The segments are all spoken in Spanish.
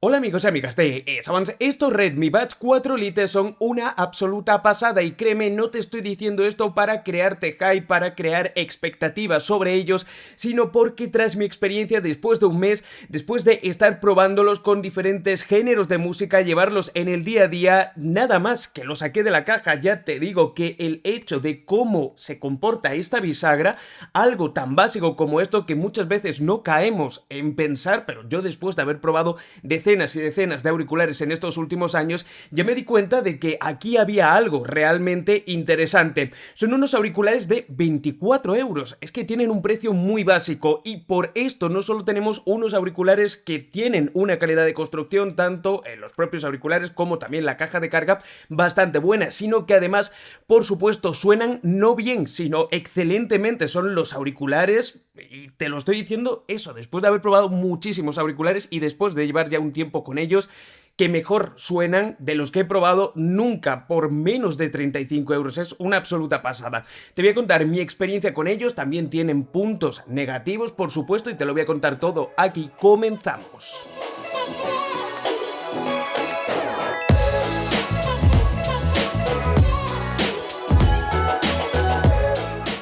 Hola amigos y amigas de Savants, estos Redmi Buds 4 Lite son una absoluta pasada y créeme, no te estoy diciendo esto para crearte hype, para crear expectativas sobre ellos, sino porque tras mi experiencia después de un mes, después de estar probándolos con diferentes géneros de música, llevarlos en el día a día, nada más que lo saqué de la caja, ya te digo que el hecho de cómo se comporta esta bisagra, algo tan básico como esto que muchas veces no caemos en pensar, pero yo después de haber probado decenas y decenas de auriculares en estos últimos años, ya me di cuenta de que aquí había algo realmente interesante. Son unos auriculares de 24 euros, es que tienen un precio muy básico y por esto no solo tenemos unos auriculares que tienen una calidad de construcción, tanto en los propios auriculares como también la caja de carga, bastante buena, sino que además, por supuesto, suenan no bien, sino excelentemente. Son los auriculares, y te lo estoy diciendo eso, después de haber probado muchísimos auriculares y después de llevar ya un tiempo con ellos, que mejor suenan de los que he probado nunca por menos de 35 euros. Es una absoluta pasada. Te voy a contar mi experiencia con ellos, también tienen puntos negativos, por supuesto, y te lo voy a contar todo aquí. Comenzamos.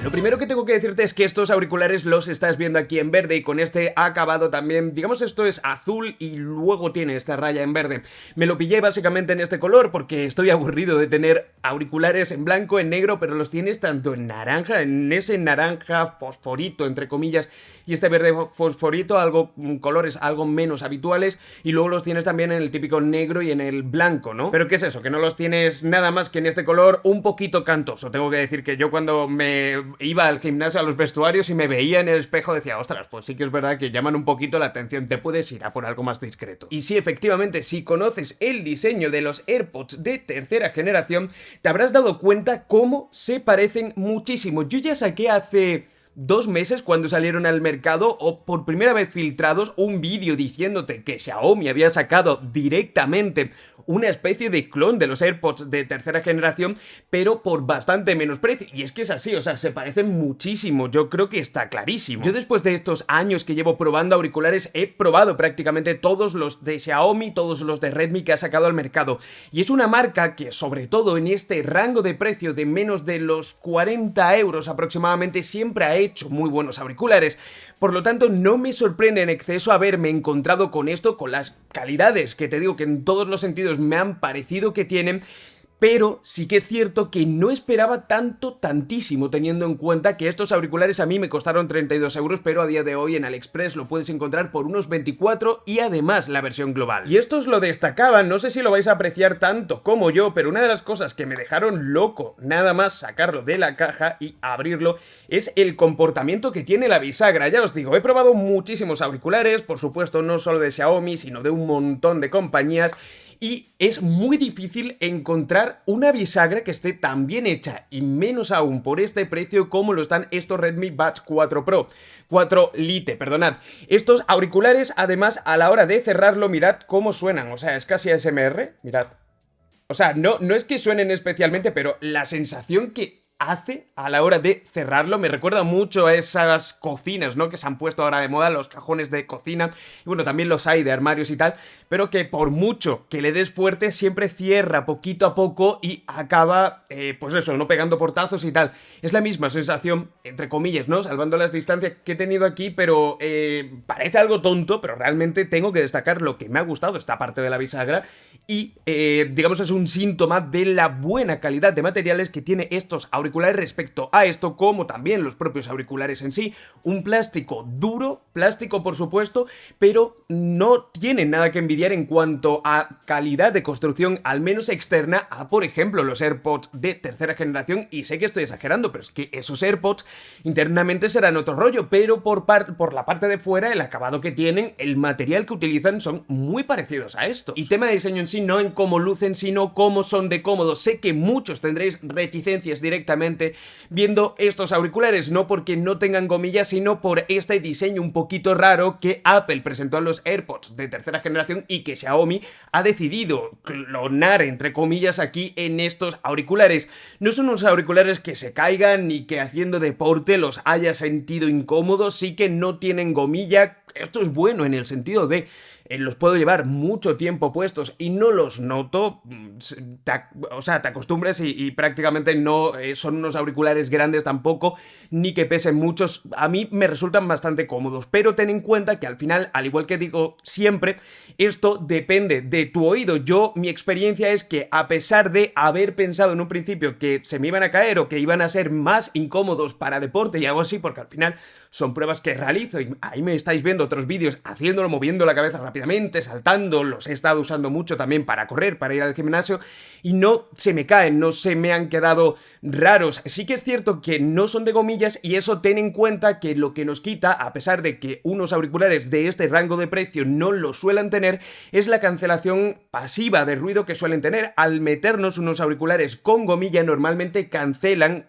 Lo primero que tengo que decirte es que estos auriculares los estás viendo aquí en verde y con este acabado también, digamos, esto es azul y luego tiene esta raya en verde. Me lo pillé básicamente en este color porque estoy aburrido de tener auriculares en blanco, en negro, pero los tienes tanto en naranja, en ese naranja fosforito, entre comillas, y este verde fosforito, algo, colores algo menos habituales, y luego los tienes también en el típico negro y en el blanco, ¿no? Pero ¿qué es eso? Que no los tienes nada más que en este color un poquito cantoso. Tengo que decir que yo cuando me iba al gimnasio, a los vestuarios y me veía en el espejo decía, ostras, pues sí que es verdad que llaman un poquito la atención, te puedes ir a por algo más discreto. Y sí, efectivamente, si conoces el diseño de los AirPods de tercera generación, te habrás dado cuenta cómo se parecen muchísimo. Yo ya saqué hace 2 meses, cuando salieron al mercado, o por primera vez filtrados, un vídeo diciéndote que Xiaomi había sacado directamente una especie de clon de los AirPods de tercera generación, pero por bastante menos precio. Y es que es así, o sea, se parecen muchísimo, yo creo que está clarísimo. Yo después de estos años que llevo probando auriculares, he probado prácticamente todos los de Xiaomi, todos los de Redmi que ha sacado al mercado. Y es una marca que, sobre todo en este rango de precio de menos de los 40 euros aproximadamente, siempre ha hecho muy buenos auriculares. Por lo tanto, no me sorprende en exceso haberme encontrado con esto, con las calidades que te digo que en todos los sentidos me han parecido que tienen. Pero sí que es cierto que no esperaba tantísimo, teniendo en cuenta que estos auriculares a mí me costaron 32 euros, pero a día de hoy en AliExpress lo puedes encontrar por unos 24 y además la versión global. Y estos lo destacaban, no sé si lo vais a apreciar tanto como yo, pero una de las cosas que me dejaron loco, nada más sacarlo de la caja y abrirlo, es el comportamiento que tiene la bisagra. Ya os digo, he probado muchísimos auriculares, por supuesto no solo de Xiaomi, sino de un montón de compañías, y es muy difícil encontrar una bisagra que esté tan bien hecha y menos aún por este precio como lo están estos Redmi Buds 4 Pro, 4 Lite, perdonad. Estos auriculares, además, a la hora de cerrarlo, mirad cómo suenan, o sea, es casi ASMR, mirad. O sea, no es que suenen especialmente, pero la sensación que hace a la hora de cerrarlo me recuerda mucho a esas cocinas, ¿no? Que se han puesto ahora de moda, los cajones de cocina, y bueno, también los hay de armarios y tal, pero que por mucho que le des fuerte siempre cierra poquito a poco y acaba, pues eso, no pegando portazos y tal. Es la misma sensación, entre comillas, ¿no? Salvando las distancias que he tenido aquí, pero parece algo tonto, pero realmente tengo que destacar lo que me ha gustado, esta parte de la bisagra, y digamos es un síntoma de la buena calidad de materiales que tiene estos auriculares respecto a esto, como también los propios auriculares en sí. Un plástico duro, plástico por supuesto, pero no tienen nada que envidiar en cuanto a calidad de construcción, al menos externa, a por ejemplo los AirPods de tercera generación. Y sé que estoy exagerando, pero es que esos AirPods internamente serán otro rollo, pero por la parte de fuera, el acabado que tienen, el material que utilizan son muy parecidos a estos. Y tema de diseño en sí, no en cómo lucen, sino cómo son de cómodos. Sé que muchos tendréis reticencias directamente viendo estos auriculares, no porque no tengan gomillas, sino por este diseño un poquito raro que Apple presentó en los AirPods de tercera generación y que Xiaomi ha decidido clonar, entre comillas, aquí en estos auriculares. No son unos auriculares que se caigan ni que haciendo deporte los haya sentido incómodos, sí que no tienen gomilla, esto es bueno en el sentido de los puedo llevar mucho tiempo puestos y no los noto, o sea, te acostumbras y prácticamente no son unos auriculares grandes tampoco, ni que pesen muchos. A mí me resultan bastante cómodos, pero ten en cuenta que al final, al igual que digo siempre, esto depende de tu oído. Mi experiencia es que a pesar de haber pensado en un principio que se me iban a caer o que iban a ser más incómodos para deporte y algo así, porque al final son pruebas que realizo y ahí me estáis viendo otros vídeos haciéndolo, moviendo la cabeza rápidamente, saltando, los he estado usando mucho también para correr, para ir al gimnasio y no se me caen, no se me han quedado raros. Sí que es cierto que no son de gomillas y eso ten en cuenta que lo que nos quita, a pesar de que unos auriculares de este rango de precio no lo suelen tener, es la cancelación pasiva de ruido que suelen tener. Al meternos unos auriculares con gomilla normalmente cancelan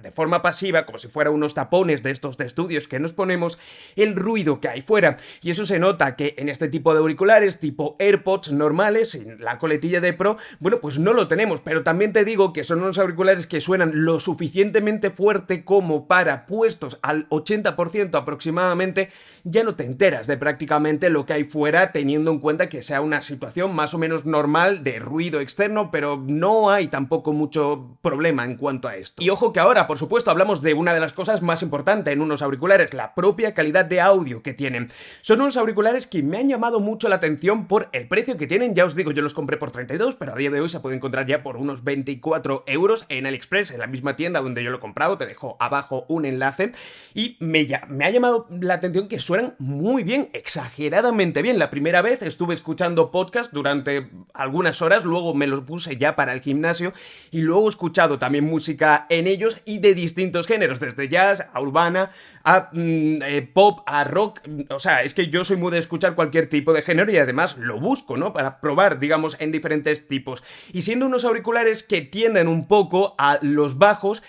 de forma pasiva, como si fuera unos tapones de estos de estudios que nos ponemos, el ruido que hay fuera. Y eso se nota que en este tipo de auriculares, tipo AirPods normales, sin la coletilla de Pro, bueno, pues no lo tenemos. Pero también te digo que son unos auriculares que suenan lo suficientemente fuerte como para, puestos al 80% aproximadamente, ya no te enteras de prácticamente lo que hay fuera, teniendo en cuenta que sea una situación más o menos normal de ruido externo, pero no hay tampoco mucho problema en cuanto a esto. Y ojo que ahora, por supuesto, hablamos de una de las cosas más importantes en unos auriculares, la propia calidad de audio que tienen. Son unos auriculares que me han llamado mucho la atención por el precio que tienen. Ya os digo, yo los compré por 32, pero a día de hoy se puede encontrar ya por unos 24 euros en AliExpress, en la misma tienda donde yo lo he comprado. Te dejo abajo un enlace. Y me ha llamado la atención que suenan muy bien, exageradamente bien. La primera vez estuve escuchando podcast durante algunas horas, luego me los puse ya para el gimnasio y luego he escuchado también música en ellos y de distintos géneros, desde jazz a urbana, a pop, a rock. O sea, es que yo soy muy de escuchar cualquier tipo de género y además lo busco, ¿no? Para probar, digamos, en diferentes tipos. Y siendo unos auriculares que tienden un poco a los bajos,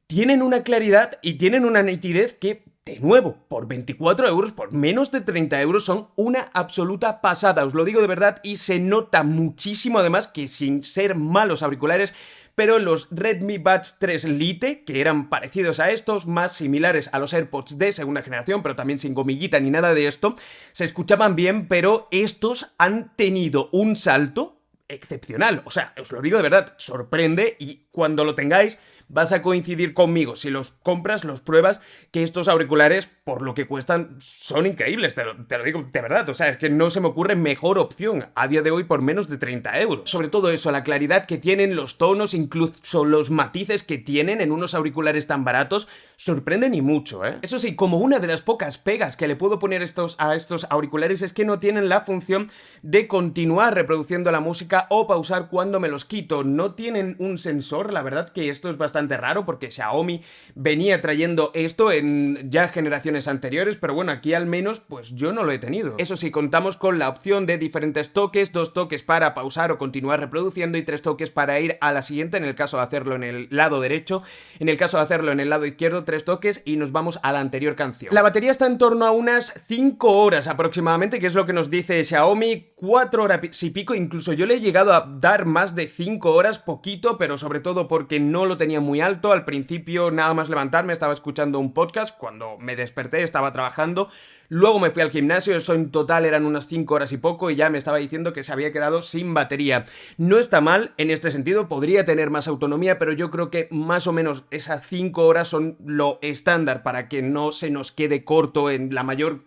tienen una claridad y tienen una nitidez que, de nuevo, por 24 euros, por menos de 30 euros, son una absoluta pasada. Os lo digo de verdad y se nota muchísimo además que sin ser malos auriculares, pero los Redmi Buds 3 Lite, que eran parecidos a estos, más similares a los AirPods de segunda generación, pero también sin gomillita ni nada de esto, se escuchaban bien, pero estos han tenido un salto excepcional. O sea, os lo digo de verdad, sorprende y cuando lo tengáis vas a coincidir conmigo. Si los compras, los pruebas, que estos auriculares, por lo que cuestan, son increíbles. Te lo digo de verdad. O sea, es que no se me ocurre mejor opción a día de hoy por menos de 30 euros. Sobre todo eso, la claridad que tienen, los tonos, incluso los matices que tienen en unos auriculares tan baratos, sorprenden y mucho, ¿eh? Eso sí, como una de las pocas pegas que le puedo poner a estos auriculares es que no tienen la función de continuar reproduciendo la música o pausar cuando me los quito. No tienen un sensor, la verdad que esto es bastante raro porque Xiaomi venía trayendo esto en ya generaciones anteriores, pero bueno, aquí al menos pues yo no lo he tenido. Eso sí, contamos con la opción de diferentes toques, 2 toques para pausar o continuar reproduciendo y 3 toques para ir a la siguiente, en el caso de hacerlo en el lado derecho, en el caso de hacerlo en el lado izquierdo, 3 toques y nos vamos a la anterior canción. La batería está en torno a unas 5 horas aproximadamente, que es lo que nos dice Xiaomi, 4 horas y pico, incluso yo le he llegado a dar más de 5 horas, poquito, pero sobre todo porque no lo tenía muy alto. Al principio, nada más levantarme, estaba escuchando un podcast. Cuando me desperté, estaba trabajando. Luego me fui al gimnasio, eso en total eran unas 5 horas y poco, y ya me estaba diciendo que se había quedado sin batería. No está mal en este sentido, podría tener más autonomía, pero yo creo que más o menos esas 5 horas son lo estándar para que no se nos quede corto en la mayor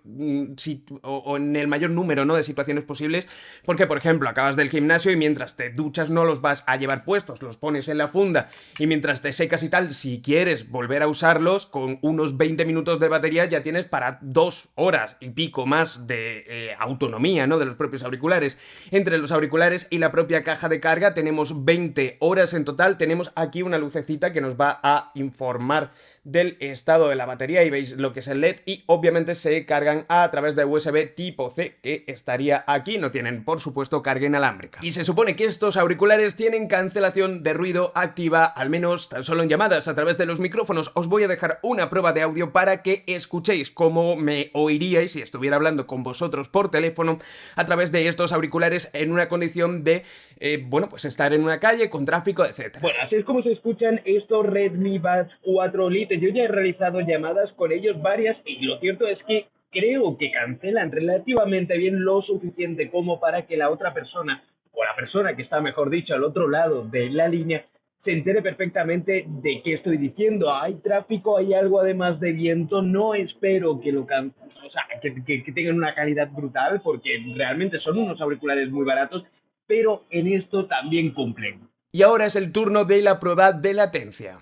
o en el mayor número, ¿no?, de situaciones posibles, porque por ejemplo acabas del gimnasio y mientras te duchas no los vas a llevar puestos, los pones en la funda y mientras te secas y tal, si quieres volver a usarlos, con unos 20 minutos de batería ya tienes para 2 horas y pico más de autonomía, ¿no?, de los propios auriculares. Entre los auriculares y la propia caja de carga tenemos 20 horas en total. Tenemos aquí una lucecita que nos va a informar del estado de la batería y veis lo que es el LED, y obviamente se cargan a través de USB tipo C, que estaría aquí. No tienen, por supuesto, carga inalámbrica. Y se supone que estos auriculares tienen cancelación de ruido activa, al menos tan solo en llamadas a través de los micrófonos. Os voy a dejar una prueba de audio para que escuchéis cómo me oiríais si estuviera hablando con vosotros por teléfono a través de estos auriculares en una condición de, bueno, pues estar en una calle con tráfico, etc. Bueno, así es como se escuchan estos Redmi Buds 4 Lite. Yo ya he realizado llamadas con ellos varias y lo cierto es que creo que cancelan relativamente bien, lo suficiente como para que la otra persona, o la persona que está, mejor dicho, al otro lado de la línea, se entere perfectamente de qué estoy diciendo. Hay tráfico, hay algo además de viento, no espero que o sea, que tengan una calidad brutal, porque realmente son unos auriculares muy baratos, pero en esto también cumplen. Y ahora es el turno de la prueba de latencia.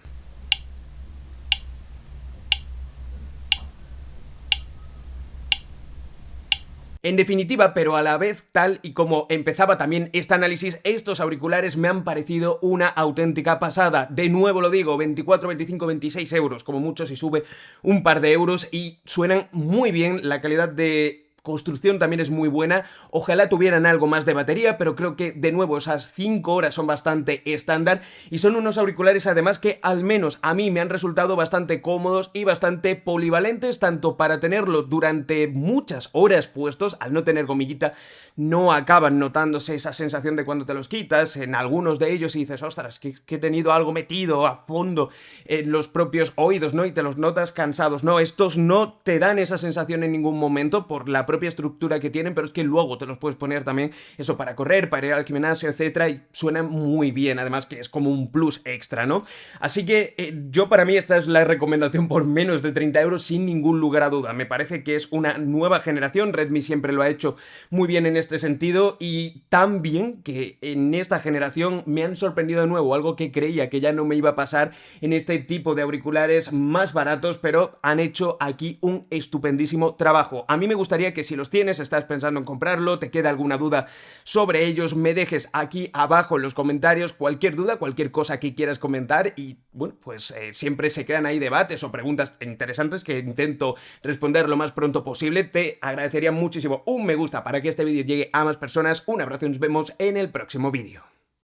En definitiva, pero a la vez, tal y como empezaba también este análisis, estos auriculares me han parecido una auténtica pasada. De nuevo lo digo, 24, 25, 26 euros, como mucho si sube un par de euros, y suenan muy bien. La calidad de construcción también es muy buena. Ojalá tuvieran algo más de batería, pero creo que de nuevo esas 5 horas son bastante estándar, y son unos auriculares además que al menos a mí me han resultado bastante cómodos y bastante polivalentes, tanto para tenerlo durante muchas horas puestos. Al no tener gomillita no acaban notándose esa sensación de cuando te los quitas en algunos de ellos y dices, ostras, que he tenido algo metido a fondo en los propios oídos, ¿no? Y te los notas cansados. No, estos no te dan esa sensación en ningún momento por la propia estructura que tienen, pero es que luego te los puedes poner también eso para correr, para ir al gimnasio, etcétera, y suenan muy bien, además que es como un plus extra, ¿no? Así que yo, para mí, esta es la recomendación por menos de 30 euros sin ningún lugar a duda. Me parece que es una nueva generación. Redmi siempre lo ha hecho muy bien en este sentido, y tan bien que en esta generación me han sorprendido de nuevo, algo que creía que ya no me iba a pasar en este tipo de auriculares más baratos, pero han hecho aquí un estupendísimo trabajo. A mí me gustaría que, si los tienes, estás pensando en comprarlo, te queda alguna duda sobre ellos, me dejes aquí abajo en los comentarios cualquier duda, cualquier cosa que quieras comentar, y bueno, pues siempre se crean ahí debates o preguntas interesantes que intento responder lo más pronto posible. Te agradecería muchísimo un me gusta para que este vídeo llegue a más personas. Un abrazo y nos vemos en el próximo vídeo.